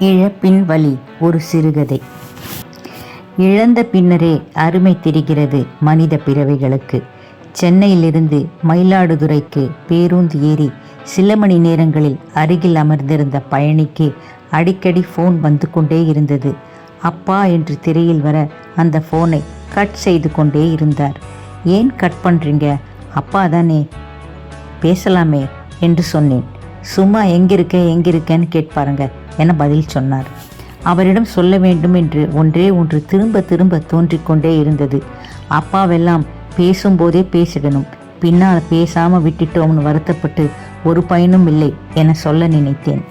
இழப்பின் வலி ஒரு சிறுகதை. இழந்த பின்னரே அருமை தெரிகிறது மனித பிறவிகளுக்கு. சென்னையிலிருந்து மயிலாடுதுறைக்கு பேருந்து ஏறி சில மணி நேரங்களில் அருகில் அமர்ந்திருந்த பயணிக்கு அடிக்கடி ஃபோன் வந்து கொண்டே இருந்தது. அப்பா என்று திரையில் வர அந்த ஃபோனை கட் செய்து கொண்டே இருந்தார். ஏன் கட் பண்ணுறீங்க? அப்பா தானே, பேசலாமே என்று சொன்னேன். சும்மா எங்கிருக்கேன்னு கேட்பாருங்க என பதில் சொன்னார். அவரிடம் சொல்ல வேண்டும் என்று ஒன்றே ஒன்று திரும்ப திரும்ப தோன்றிக்கொண்டே இருந்தது. அப்பாவெல்லாம் பேசும்போதே பேசிடணும், பின்னால் பேசாமல் விட்டுட்டோம்னு வருத்தப்பட்டு ஒரு பயனும் இல்லை என சொல்ல நினைத்தேன்.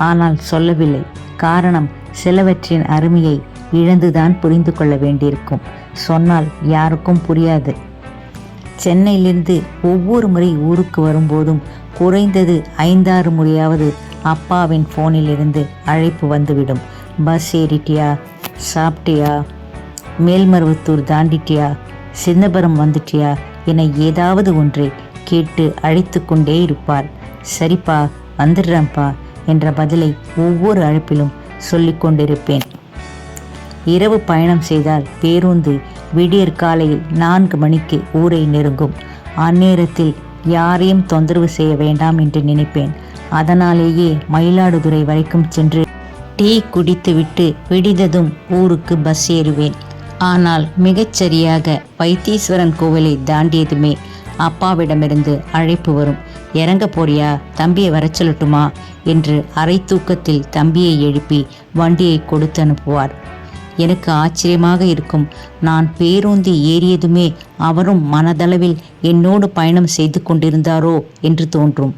ஆனால் சொல்லவில்லை. காரணம், சிலவற்றின் அருமையை இழந்துதான் புரிந்து கொள்ள வேண்டியிருக்கும். சொன்னால் யாருக்கும் புரியாது. சென்னையிலிருந்து ஒவ்வொரு முறை ஊருக்கு வரும்போதும் குறைந்தது 5-6 முறையாவது அப்பாவின் ஃபோனிலிருந்து அழைப்பு வந்துவிடும். பஸ் ஏறிட்டியா, சாப்பிட்டியா, மேல்மருவத்தூர் தாண்டிட்டியா, சிதம்பரம் வந்துட்டியா என ஏதாவது ஒன்றை கேட்டு அழைத்து கொண்டே இருப்பார். சரிப்பா, வந்துடுறேன்ப்பா என்ற பதிலை ஒவ்வொரு அழைப்பிலும் சொல்லிக் கொண்டிருப்பேன். இரவு பயணம் செய்தால் பேருந்து விடியற் காலையில் 4 மணிக்கு ஊரை நெருங்கும். அந்நேரத்தில் யாரையும் தொந்தரவு செய்ய வேண்டாம் என்று நினைப்பேன். அதனாலேயே மயிலாடுதுறை வரைக்கும் சென்று டீ குடித்துவிட்டு விடிந்ததும் ஊருக்கு பஸ் ஏறுவேன். ஆனால் மிகச்சரியாக வைத்தீஸ்வரன் கோவிலை தாண்டியதுமே அப்பாவிடமிருந்து அழைப்பு வரும். இறங்க போறியா, தம்பியை வர சொல்லட்டுமா என்று அரை தூக்கத்தில் தம்பியை எழுப்பி வண்டியை கொடுத்து அனுப்புவார். எனக்கு ஆச்சரியமாக இருக்கும். நான் பேருந்து ஏறியதுமே அவரும் மனதளவில் என்னோடு பயணம் செய்து கொண்டிருந்தாரோ என்று தோன்றும்.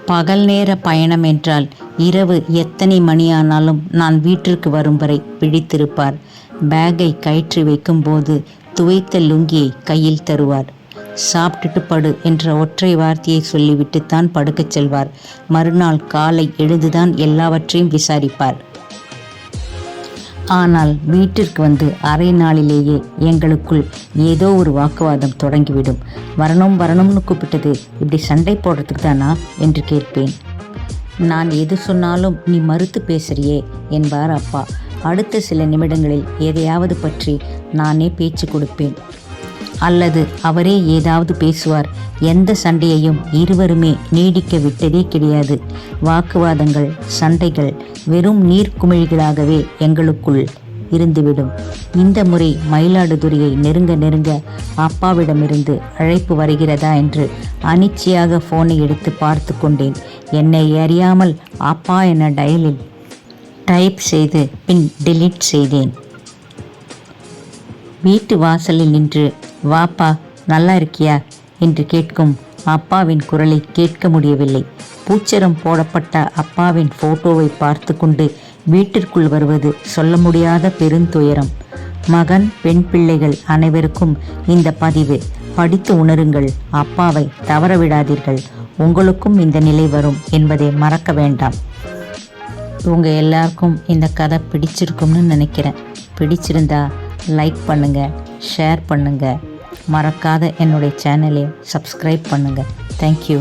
பகல் நேர பயணம் என்றால் இரவு எத்தனை மணியானாலும் நான் வீட்டிற்கு வரும் வரை பிடித்திருப்பார். பேக்கை கயிற்றி வைக்கும்போது துவைத்த லுங்கியை கையில் தருவார். சாப்பிட்டுட்டு படு என்ற ஒற்றை வார்த்தையை சொல்லிவிட்டுத்தான் படுக்கச் செல்வார். மறுநாள் காலை எழுந்துதான் எல்லாவற்றையும் விசாரிப்பார். ஆனால் வீட்டிற்கு வந்து அரை நாளிலேயே எங்களுக்குள் ஏதோ ஒரு வாக்குவாதம் தொடங்கிவிடும். வரணும்னு கூப்பிட்டது இப்படி சண்டை போடுறதுக்கு தானா என்று கேட்பேன். நான் எது சொன்னாலும் நீ மறுத்து பேசுறியே என்பார் அப்பா. அடுத்த சில நிமிடங்களில் எதையாவது பற்றி நானே பேச்சு கொடுப்பேன், அல்லது அவரே ஏதாவது பேசுவார். எந்த சண்டையையும் இருவருமே நீடிக்க விட்டதே கிடையாது. வாக்குவாதங்கள், சண்டைகள் வெறும் நீர்க்குமிழிகளாகவே எங்களுக்குள் இருந்துவிடும். இந்த முறை மயிலாடுதுறையை நெருங்க அப்பாவிடமிருந்து அழைப்பு வருகிறதா என்று அனிச்சையாக ஃபோனை எடுத்து பார்த்து கொண்டேன். என்னை அறியாமல் அப்பா என டயலில் டைப் செய்து பின் டெலீட் செய்தேன். வீட்டு வாசலில் நின்று வாப்பா, நல்லா இருக்கியா என்று கேட்கும் அப்பாவின் குரலை கேட்க முடியவில்லை. பூச்சரம் போடப்பட்ட அப்பாவின் போட்டோவை பார்த்து கொண்டு வீட்டிற்குள் வருவது சொல்ல முடியாத பெருந்துயரம். மகன், பெண் பிள்ளைகள் அனைவருக்கும் இந்த பதிவு. படித்து உணருங்கள், அப்பாவை தவறவிடாதீர்கள். உங்களுக்கும் இந்த நிலை வரும் என்பதை மறக்க வேண்டாம். உங்கள் எல்லாருக்கும் இந்த கதை பிடிச்சிருக்கும்னு நினைக்கிறேன். பிடிச்சிருந்தா லைக் பண்ணுங்கள், ஷேர் பண்ணுங்கள். மறக்காத என்னுடைய சேனலை சப்ஸ்கிரைப் பண்ணுங்கள். தேங்க்யூ.